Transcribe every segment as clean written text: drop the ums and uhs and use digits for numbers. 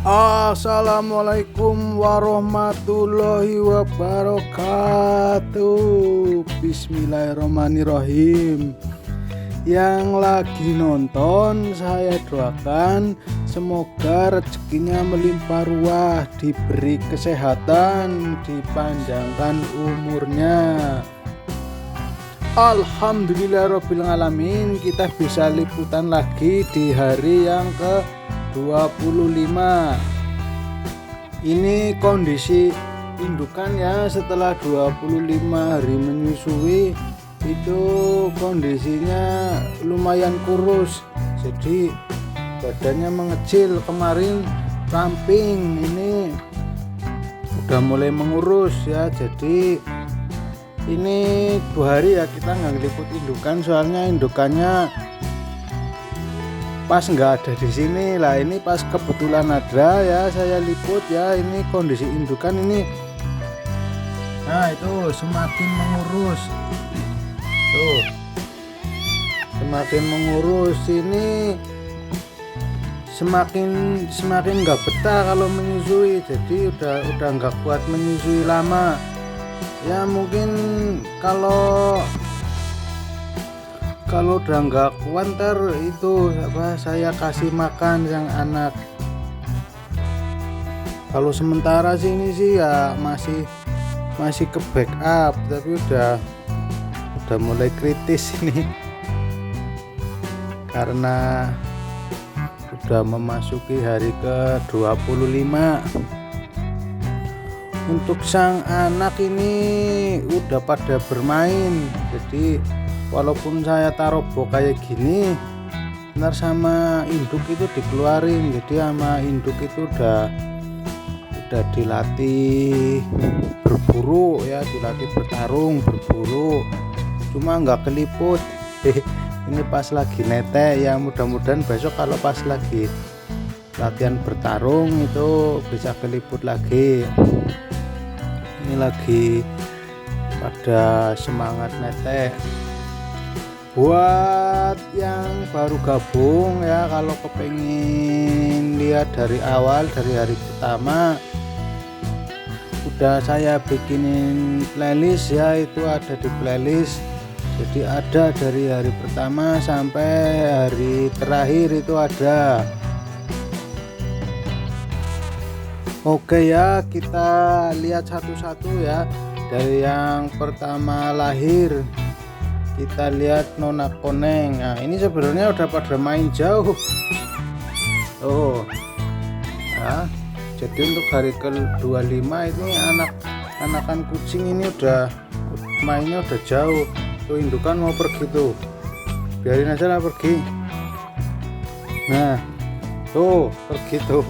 Assalamualaikum warahmatullahi wabarakatuh. Bismillahirrahmanirrahim. Yang lagi nonton, saya doakan semoga rezekinya melimpah ruah, diberi kesehatan, dipanjangkan umurnya. Alhamdulillahirrabbilalamin, kita bisa liputan lagi di hari yang ke-25. Ini kondisi indukan ya, setelah 25 hari menyusui itu kondisinya lumayan kurus, jadi badannya mengecil. Kemarin ramping, ini udah mulai mengurus ya. Jadi ini 2 hari ya kita nggak ngeliput indukan, soalnya indukannya pas nggak ada di sini lah. Ini pas kebetulan ada ya, saya liput ya. Ini kondisi indukan ini, nah itu semakin mengurus tuh, semakin mengurus. Ini semakin nggak betah kalau menyusui, jadi udah nggak kuat menyusui lama ya. Mungkin kalau udah nggak kuat ntar itu saya kasih makan yang anak. Kalau sementara sih ini sih ya masih ke backup, tapi udah mulai kritis ini karena udah memasuki hari ke-25. Untuk sang anak ini udah pada bermain, jadi walaupun saya taruh box kayak gini, ntar sama induk itu dikeluarin. Jadi sama induk itu udah dilatih berburu ya, dilatih bertarung berburu, cuma nggak keliput. Ini pas lagi netek ya, mudah-mudahan besok kalau pas lagi latihan bertarung itu bisa keliput lagi. Ini lagi pada semangat netek. Buat yang baru gabung ya, kalau kepengen lihat dari awal, dari hari pertama, udah saya bikinin playlist ya. Itu ada di playlist, jadi ada dari hari pertama sampai hari terakhir itu ada. Oke ya, kita lihat satu-satu ya. Dari yang pertama lahir, kita lihat Nona Koneng. Nah ini sebenarnya udah pada main jauh. Oh ya, jadi untuk hari ke-25 ini anakan kucing ini udah mainnya udah jauh. Tuh indukan mau pergi tuh, biarin aja lah pergi. Nah tuh pergi tuh,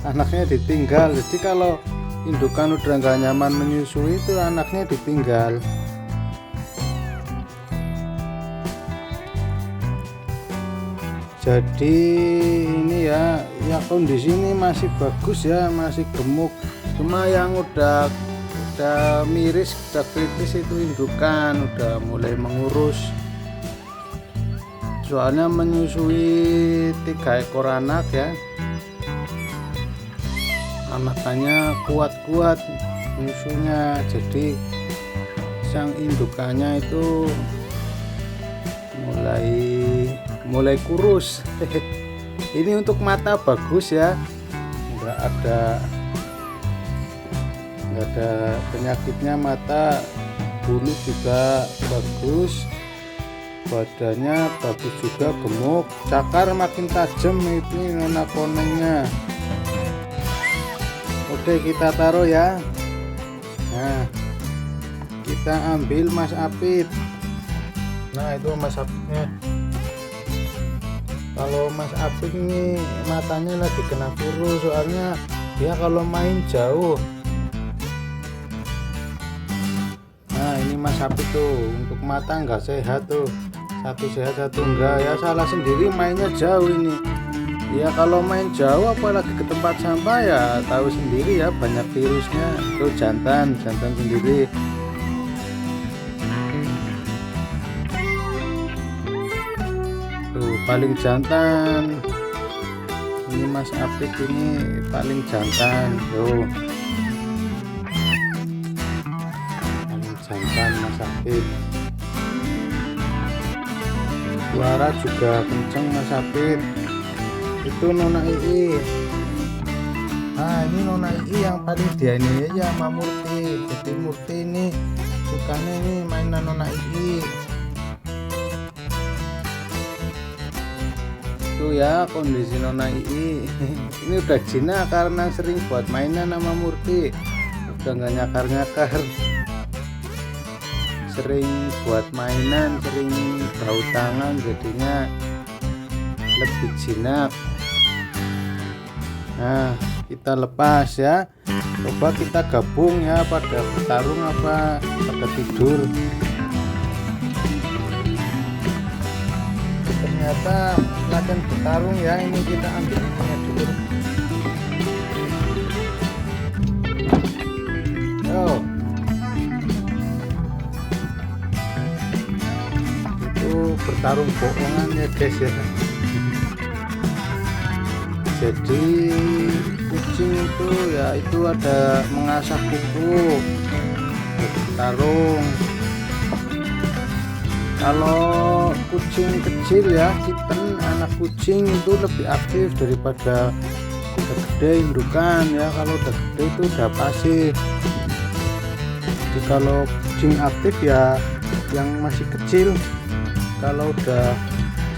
anaknya ditinggal. Jadi kalau indukan udah nggak nyaman menyusui itu anaknya ditinggal. Jadi ini ya kondisi ini masih bagus ya, masih gemuk. Cuma yang udah miris, udah kritis itu indukan, udah mulai mengurus. Soalnya menyusui 3 ekor anak ya, anakannya kuat-kuat nyusunya, jadi sang indukannya itu mulai kurus. Ini untuk mata bagus ya, nggak ada penyakitnya mata. Bulu juga bagus, badannya bagus juga, gemuk. Cakar makin tajam itu Nona Konengnya. Oke kita taruh ya. Nah kita ambil Mas Apit. Nah itu Mas Apitnya. Kalau Mas Apit ini matanya lagi kena virus, soalnya dia kalau main jauh. Nah ini Mas Apit tuh untuk mata nggak sehat tuh, satu sehat satu enggak ya, salah sendiri mainnya jauh ini ya. Kalau main jauh apalagi ke tempat sampah ya tahu sendiri ya, banyak virusnya. Tuh jantan sendiri. Tuh paling jantan Ini Mas Apik ini paling jantan tuh, paling jantan Mas Apik. Suara juga kenceng Mas Apik. Itu Nona Ii. Nah ini Nona Ii yang paling dianiaya ya sama Murti. Jadi Murti ini sukanya ini mainan Nona Ii. Tuh ya kondisi Nona Ii. Ini udah jinak karena sering buat mainan sama Murti. Udah nggak nyakar-nyakar. Sering buat mainan, sering bau tangan, jadinya lebih jinak. Nah kita lepas ya, coba kita gabung ya, pada bertarung apa pada tidur. Ternyata latihan bertarung ya, ini kita ambil ininya dulu. Yo, itu bertarung bohongan ya guys ya. Jadi kucing itu ya itu ada mengasah kuku bertarung. Kalau kucing kecil ya, kitten anak kucing itu lebih aktif daripada udah gede indukan ya. Kalau udah gede itu udah pasif. Jadi kalau kucing aktif ya yang masih kecil. Kalau udah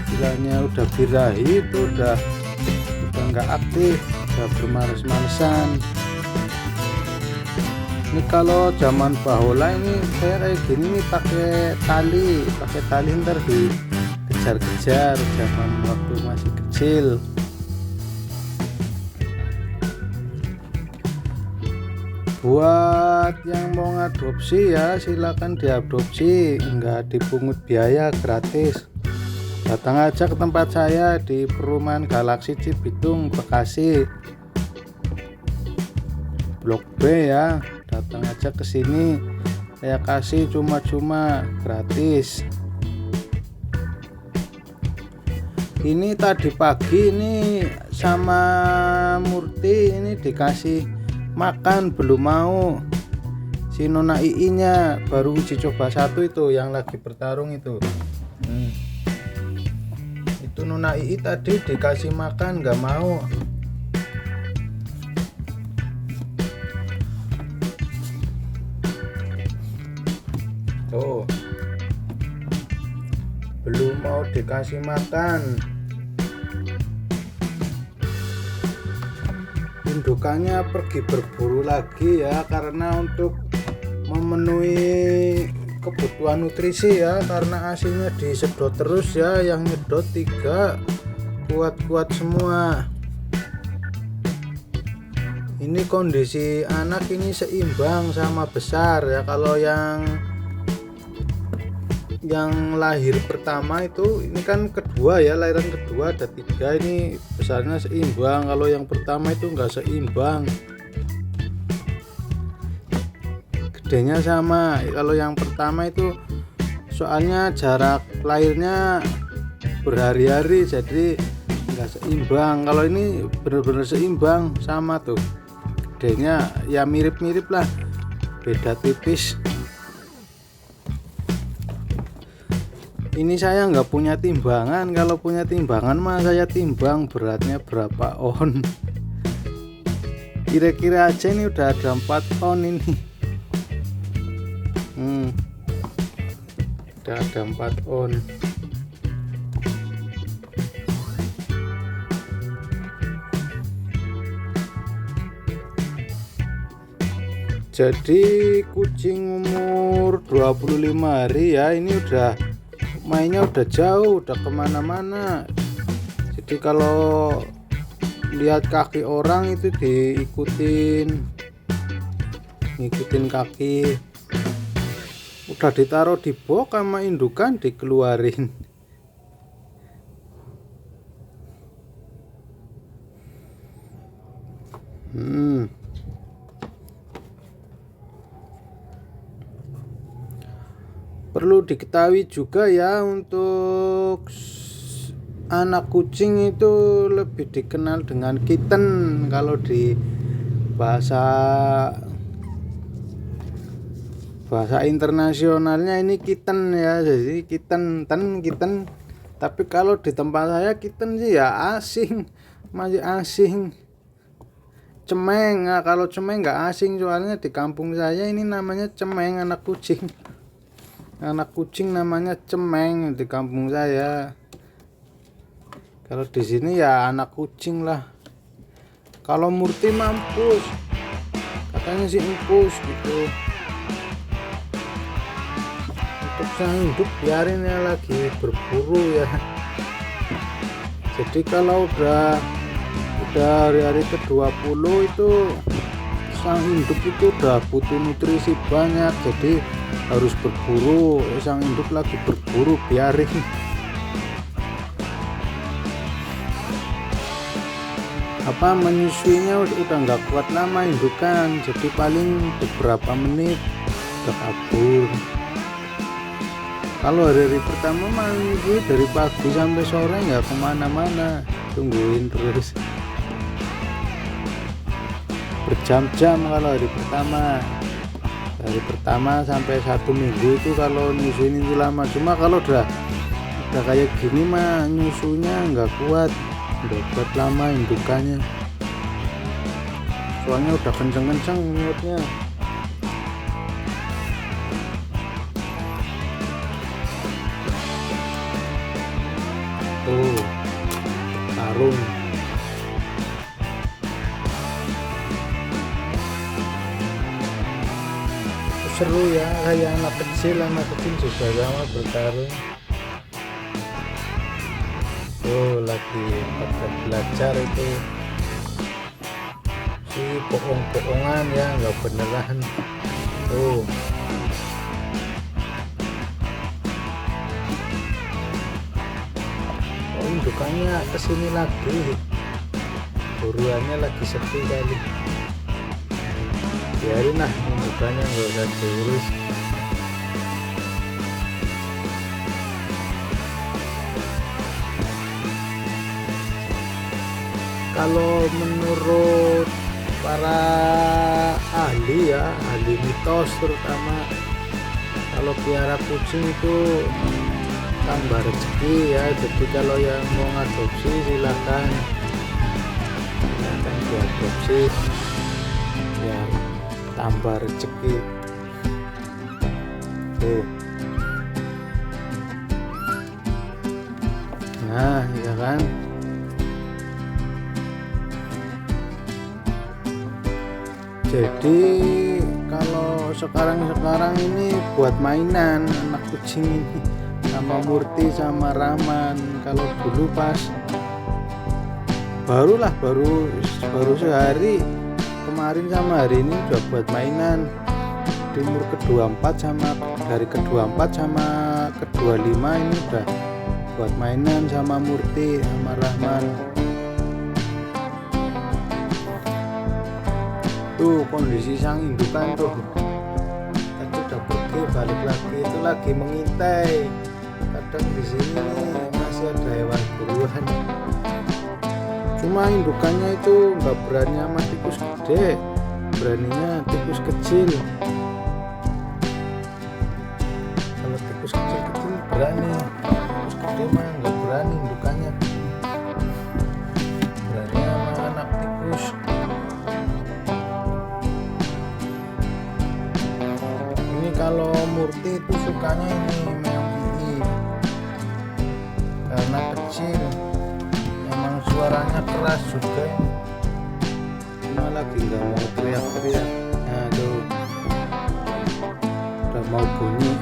istilahnya udah birahi itu udah nggak aktif, udah bermales-malesan. Ini kalau zaman bahola ini saya kayak gini nih, pakai tali ntar dikejar-kejar zaman waktu masih kecil. Buat yang mau ngadopsi ya silakan diadopsi, nggak dipungut biaya, gratis. Datang aja ke tempat saya di Perumahan Galaksi Cibitung, Bekasi, Blok B ya. Datang aja ke sini, saya kasih cuma-cuma, gratis. Ini tadi pagi ini sama Murti ini dikasih makan belum mau. Si Nona Ii nya baru uji coba satu itu yang lagi bertarung itu. Itu Nona Ii tadi dikasih makan nggak mau. Tuh, belum mau dikasih makan. Indukannya pergi berburu lagi ya, karena untuk memenuhi kebutuhan nutrisi ya, karena asinya disedot terus ya, yang nyedot 3 kuat-kuat semua. Ini kondisi anak ini seimbang sama besar ya. Kalau yang lahir pertama itu, ini kan kedua ya, lahiran kedua ada 3, ini besarnya seimbang. Kalau yang pertama itu enggak seimbang, gedenya sama. Kalau yang pertama itu soalnya jarak lahirnya berhari-hari, jadi enggak seimbang. Kalau ini benar-benar seimbang, sama tuh gedenya ya, mirip-mirip lah, beda tipis. Ini saya nggak punya timbangan. Kalau punya timbangan mah saya timbang beratnya berapa on. Kira-kira aja ini udah ada 4 on ini. Udah ada 4 on. Jadi kucing umur 25 hari ya, ini udah mainnya udah jauh, udah kemana-mana. Jadi kalau lihat kaki orang itu ngikutin kaki. Udah ditaruh di box sama indukan dikeluarin. Perlu diketahui juga ya, untuk anak kucing itu lebih dikenal dengan kitten kalau di bahasa internasionalnya ini kitten ya. Jadi kitten. Tapi kalau di tempat saya kitten sih ya asing, masih asing. Cemeng, nah, kalau cemeng nggak asing, soalnya di kampung saya ini namanya cemeng, anak kucing namanya cemeng di kampung saya. Kalau di sini ya anak kucing lah. Kalau Murti mampus, katanya sih empus gitu. Untuk sang induk biarin ya, lagi berburu ya. Jadi kalau udah hari ke-20 itu sang induk itu udah butuh nutrisi banyak, jadi harus berburu. Sang induk lagi berburu, biarin. Menyusuinya udah nggak kuat lama indukan, jadi paling beberapa menit udah kabur. Kalau hari pertama menyusui dari pagi sampai sore nggak kemana-mana, tungguin terus berjam-jam. Kalau hari pertama sampai 1 minggu itu kalau nyusuin itu lama. Cuma kalau udah kayak gini mah nyusunya nggak kuat, udah kuat lama indukannya, soalnya udah kenceng-kenceng mulutnya. Tuh karung seru ya, kayak anak kecil juga sama bertarung. Tuh lagi pada belajar itu, si bohong-bohongan ya, nggak beneran. Tuh indukannya kesini lagi, buruannya lagi sepi kali. Biarin lah indukannya, nggak usah diurus. Kalau menurut para ahli mitos terutama, kalau piara kucing itu tambah rezeki ya. Jadi kalau yang mau ngadopsi silakan diadopsi ya, tambah rezeki. Tuh. Nah ya kan, jadi kalau sekarang ini buat mainan anak kucing ini sama Murti sama Rahman. Kalau dulu pas baru sehari kemarin sama hari ini udah buat mainan. Di umur ke-24 sama dari ke-24 sama ke-25 ini udah buat mainan sama Murti sama Rahman. Tuh kondisi sang indukan tuh, tadi udah pergi, balik lagi, itu lagi mengintai. Kadang di sini masih ada hewan buruan. Cuma indukannya itu nggak berani sama tikus gede, beraninya tikus kecil. Kalau tikus kecil berani, tikus gede mah nggak berani indukannya. Berani sama anak tikus. Kalau Murti itu sukanya ini meong ini karena kecil, emang suaranya keras juga, cuma lagi nggak mau teriak-teriak. Nah tuh udah mau bunyi.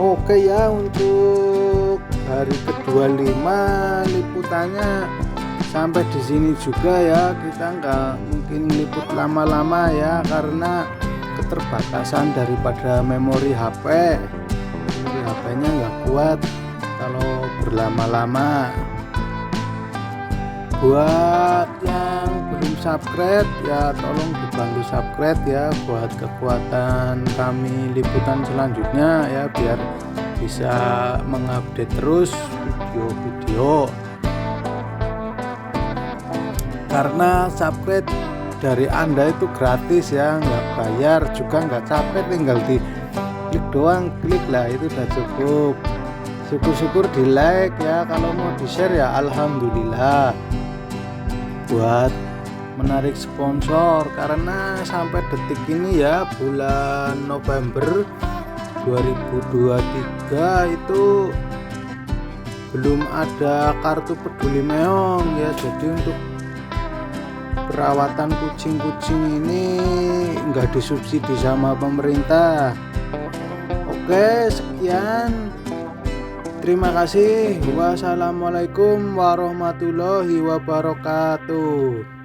Oke ya, untuk hari ke-25 liputannya sampai di sini juga ya. Kita nggak mungkin liput lama-lama ya, karena keterbatasan daripada memori HP. Memori HP-nya nggak kuat kalau berlama-lama. Buat yang belum subscribe ya, tolong dibantu subscribe ya buat kekuatan kami liputan selanjutnya ya, biar bisa mengupdate terus video-video. Karena subscribe dari Anda itu gratis ya, nggak bayar juga, nggak capek, tinggal di klik doang, klik lah itu udah cukup. Syukur-syukur di like ya, kalau mau di share ya alhamdulillah, buat menarik sponsor. Karena sampai detik ini ya, bulan November 2023 itu belum ada kartu peduli meong ya, jadi untuk perawatan kucing-kucing ini enggak disubsidi sama pemerintah. Oke, sekian, terima kasih. Wassalamualaikum warahmatullahi wabarakatuh.